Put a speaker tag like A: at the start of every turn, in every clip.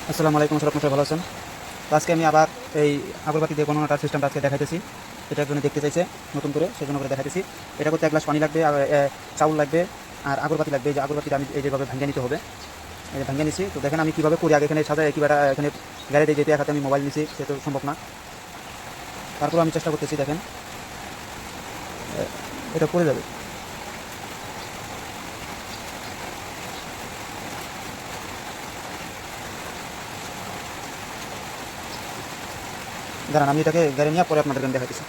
A: আসসালামু আলাইকুম স্যার, আপনার ভালো আছেন? তো আজকে আমি আবার এই আগরবাতি দিয়ে গণনাটার সিস্টেমটা আজকে দেখাইতেছি। এটা একজনে দেখতে চাইছে নতুন করে, সেজন্য করে দেখাইতেছি। এটা করতে 1 গ্লাস পানি লাগবে, আর চাউল লাগবে, আর আগরবাতি লাগবে। এই যে আগরবাতিটা আমি এই যেভাবে ভেঙে নিতে হবে, এই যে ভেঙে নিছি। তো দেখেন আমি কীভাবে করি, আগে এখানে সাজাই কিবাটা এখানে গ্যারেজে যেতে একাতে আমি মোবাইল নিছি, সে তো সম্ভব না। তারপর আমি চেষ্টা করতেছি, দেখেন এটা পড়ে যাবে। দাঁড়ান, আমি এটাকে গাড়ি নিয়ে পরে আপনাদেরকে আমি দেখাইতেছি।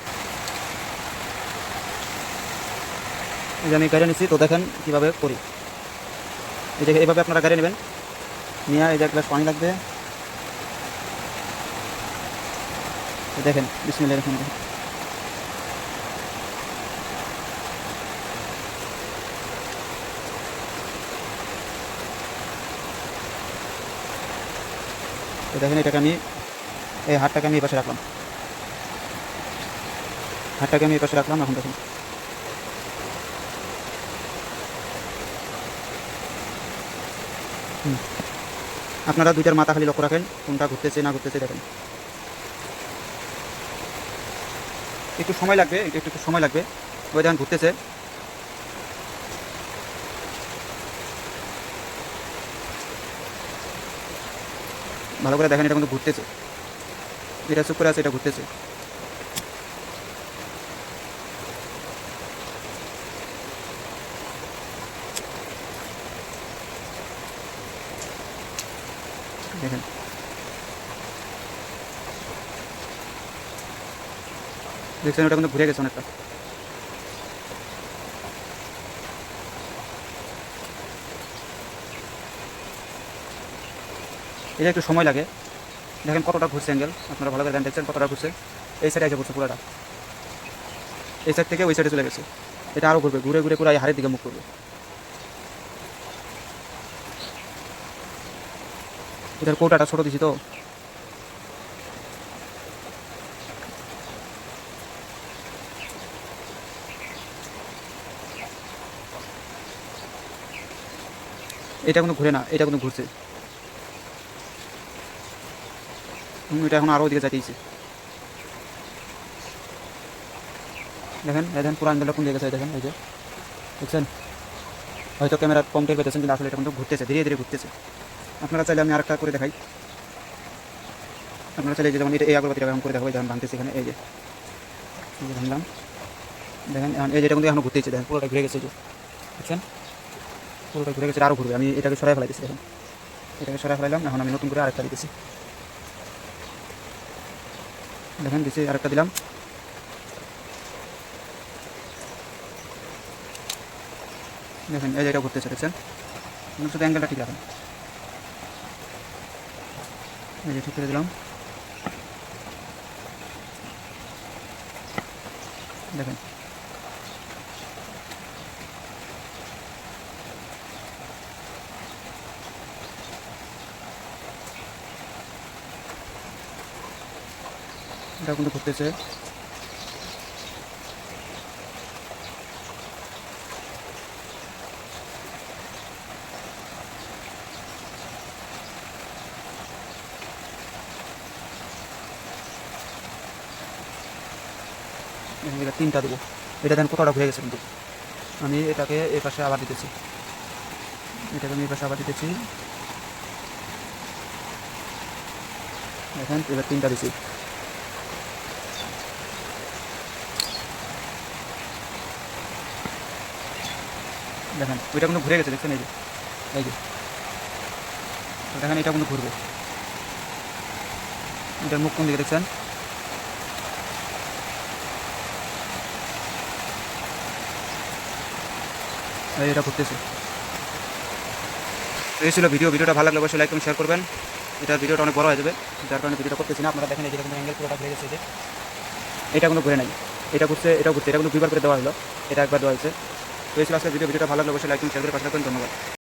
A: এই যে আমি গাড়ি নিচ্ছি, তো দেখেন কীভাবে করি। এই যে এইভাবে আপনারা গাড়ি নেবেন, নিয়ে এই যে 1 গ্লাস পানি লাগবে। দেখেন বিসমিল্লাহির রহমানির রহিম। তো দেখেন এটাকে আমি এই হাতটাকে আমি এই পাশে রাখলাম, হাতটাকে আমি এই পাশে রাখলাম। এখন দেখুন আপনারা দুইটার মাথা খালি লক্ষ্য রাখেন, কোনটা ঘুরতেছে না ঘুরতেছে দেখেন। একটু সময় লাগবে, একটু একটু সময় লাগবে। ওই দেখেন ঘুরতেছে, ভালো করে দেখেন, এটা কিন্তু ঘুরতেছে। এটা চুপ করে আছে, এটা ঘুরতেছে। দেখেন দেখছেন, ওটা কিন্তু ঘুরে গেছে অনেকটা। এটা একটু সময় লাগে। দেখেন কতটা ঘুরছে অ্যাঙ্গেল, আপনারা ভালো করে দেখেন, দেখছেন কতটা ঘুরছে। এই সাইডে এসে ঘুরছে পুরোটা, এই সাইড থেকে ওই সাইডে চলে গেছে। এটা আরও ঘুরবে, ঘুরে ঘুরে পুরো এই হাড়ের দিকে মুখ করবে। এটার কৌটাটা ছোটো দিছি তো। এটা কিন্তু ঘুরে না, এটা কিন্তু ঘুরছে। এটা এখন আরও ওদিকে যাইতেইছে। দেখেন দেখেন পুরো অ্যাঙ্গেলটা কোন দিকে গেছে, দেখেন এই যে দেখছেন। হয়তো ক্যামেরা কম টের পেতেছেন, কিন্তু আসলে এটা কিন্তু ঘুরতেছে, ধীরে ধীরে ঘুরতেছে। আপনারা চাইলে আমি আরেকটা করে দেখাই। আপনারা চাইলে যে যেমন এটা এই আগরবাতিটা এখন করে দেখাবো, যেমন ভাঙতেছে এখানে, এই যে ভাঙলাম। দেখেন এখন এই যেটা কিন্তু এখন ঘুরতেছে, দেখেন পুরোটা ঘুরে গেছে, এই যে দেখছেন পুরোটা ঘুরে গেছে, আরও ঘুরবে। আমি এটাকে সরাই ফেলাইতেছি, দেখেন এটাকে সরাই ফেলাইলাম। এখন আমি নতুন করে আরেকটা দিতেছি, দেখেন দিচ্ছি আরেকটা দিলাম। দেখেন এই যে এটা ঘুরতেছে, দেখছেন। শুধু অ্যাঙ্গেলটা ঠিক রাখেন, এই যে ঠিক করে দিলাম। দেখেন এটা কিন্তু ঘুরতেছে। এটা 3টা দেবো। এটা দেন কতটা ঘুরে গেছে কিন্তু। আমি এটাকে এই পাশে আবার দিতেছি, এটাকে আমি এই পাশে আবার দিতেছি। দেখেন এবার 3টা দিছি। দেখেন ওইটা কিন্তু ঘুরে গেছে, দেখছেন এই যে এই যে দেখেন এটা কিন্তু ঘুরবে। এটার মুখ কোন দিকে দেখছেন। এটা ঘুরতেছে। এই ছিল ভিডিওটা ভালো লাগলে অবশ্যই লাইক এবং শেয়ার করবেন। এটার ভিডিওটা অনেক বড় হয়ে যাবে, যার কারণে ভিডিওটা করতেছি না। আপনারা দেখেন এই যে কিন্তু অ্যাঙ্গেল পুরোটা ঘুরে গেছে, যে এটা কোনো ঘুরে নাই। এটা ঘুরছে, এটা ঘুরছে, এটা কিন্তু 2বার করে দেওয়া হলো, এটা একবার দেওয়া হয়েছে। তো এই ছিল আজকের ভিডিওটা ভালো লাগলে অবশ্যই লাইক এবং শেয়ার করে পাশে রাখবেন। ধন্যবাদ।